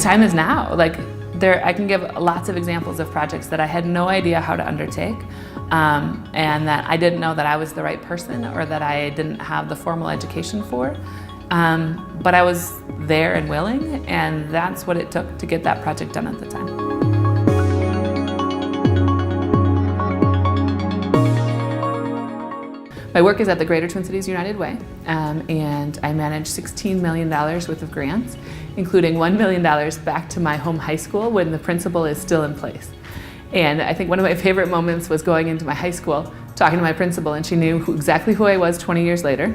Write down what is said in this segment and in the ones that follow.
time is now. I can give lots of examples of projects that I had no idea how to undertake, and that I didn't know that I was the right person or that I didn't have the formal education for. But I was there and willing, and that's what it took to get that project done at the time. My work is at the Greater Twin Cities United Way, and I manage $16 million worth of grants, including $1 million back to my home high school when the principal is still in place. And I think one of my favorite moments was going into my high school, talking to my principal, and she knew exactly who I was 20 years later.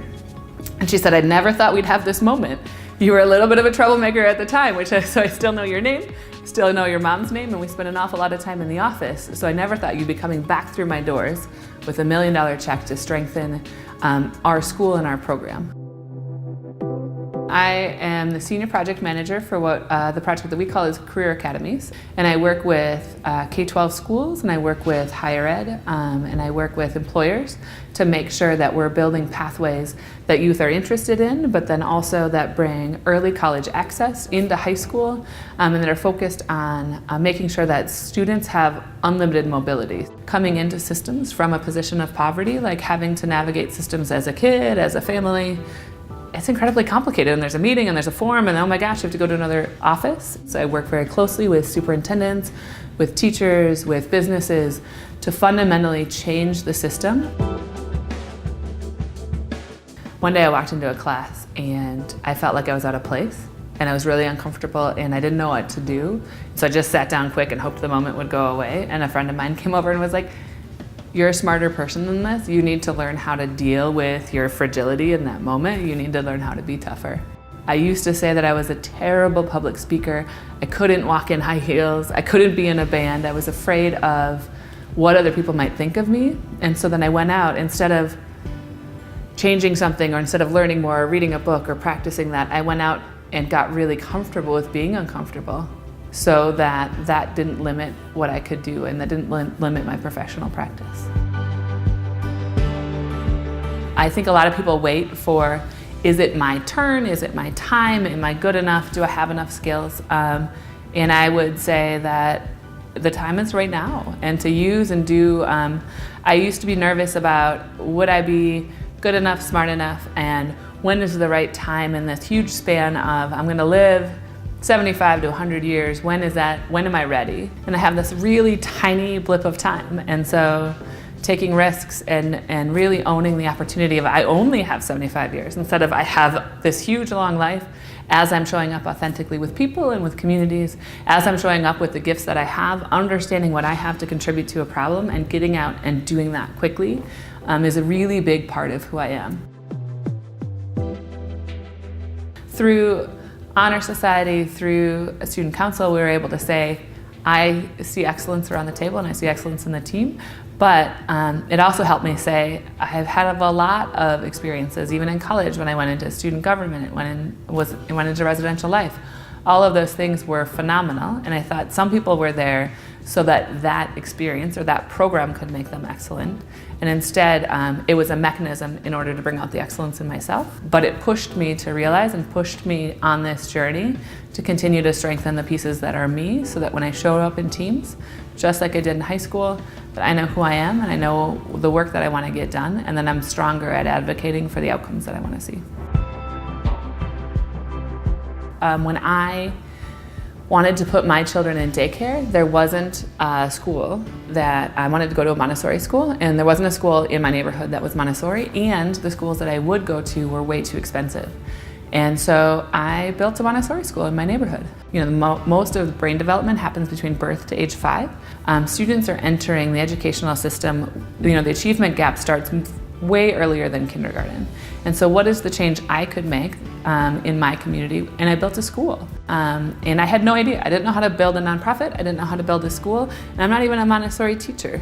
And she said, "I never thought we'd have this moment. You were a little bit of a troublemaker at the time," so I still know your name, still know your mom's name, and we spent an awful lot of time in the office. So I never thought you'd be coming back through my doors with $1 million check to strengthen our school and our program. I am the senior project manager for the project that we call is Career Academies. And I work with K-12 schools, and I work with higher ed, and I work with employers to make sure that we're building pathways that youth are interested in, but then also that bring early college access into high school, and that are focused on making sure that students have unlimited mobility. Coming into systems from a position of poverty, like having to navigate systems as a kid, as a family, it's incredibly complicated, and there's a meeting and there's a form, and oh my gosh, you have to go to another office. So I work very closely with superintendents, with teachers, with businesses to fundamentally change the system. One day I walked into a class and I felt like I was out of place, and I was really uncomfortable, and I didn't know what to do. So I just sat down quick and hoped the moment would go away, and a friend of mine came over and was like, "You're a smarter person than this. You need to learn how to deal with your fragility in that moment. You need to learn how to be tougher." I used to say that I was a terrible public speaker. I couldn't walk in high heels. I couldn't be in a band. I was afraid of what other people might think of me. And so then I went out, instead of changing something or instead of learning more or reading a book or practicing that, I went out and got really comfortable with being uncomfortable, so that didn't limit what I could do, and that didn't limit my professional practice. I think a lot of people wait for, is it my turn? Is it my time? Am I good enough? Do I have enough skills? And I would say that the time is right now, and to use and do. I used to be nervous about, would I be good enough, smart enough, and when is the right time in this huge span of, I'm gonna live 75 to 100 years, when am I ready? And I have this really tiny blip of time. And so taking risks and really owning the opportunity of, I only have 75 years, instead of I have this huge long life, as I'm showing up authentically with people and with communities, as I'm showing up with the gifts that I have, understanding what I have to contribute to a problem and getting out and doing that quickly is a really big part of who I am. Through Honor Society, through a student council, we were able to say, I see excellence around the table and I see excellence in the team, but it also helped me say, I've had a lot of experiences, even in college when I went into student government, went into residential life. All of those things were phenomenal, and I thought some people were there so that that experience or that program could make them excellent. And instead, it was a mechanism in order to bring out the excellence in myself. But it pushed me to realize and pushed me on this journey to continue to strengthen the pieces that are me, so that when I show up in teams, just like I did in high school, that I know who I am and I know the work that I want to get done, and then I'm stronger at advocating for the outcomes that I want to see. When I wanted to put my children in daycare, there wasn't a school that I wanted to go to a Montessori school, and there wasn't a school in my neighborhood that was Montessori, and the schools that I would go to were way too expensive. And so I built a Montessori school in my neighborhood. You know, most of brain development happens between birth to age 5. Students are entering the educational system, you know, the achievement gap starts way earlier than kindergarten. And so what is the change I could make in my community? And I built a school. And I had no idea. I didn't know how to build a nonprofit. I didn't know how to build a school. And I'm not even a Montessori teacher.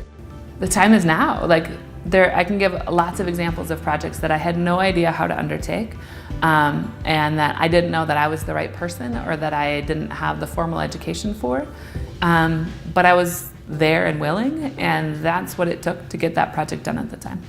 The time is now. I can give lots of examples of projects that I had no idea how to undertake, and that I didn't know that I was the right person or that I didn't have the formal education for. But I was there and willing, and that's what it took to get that project done at the time.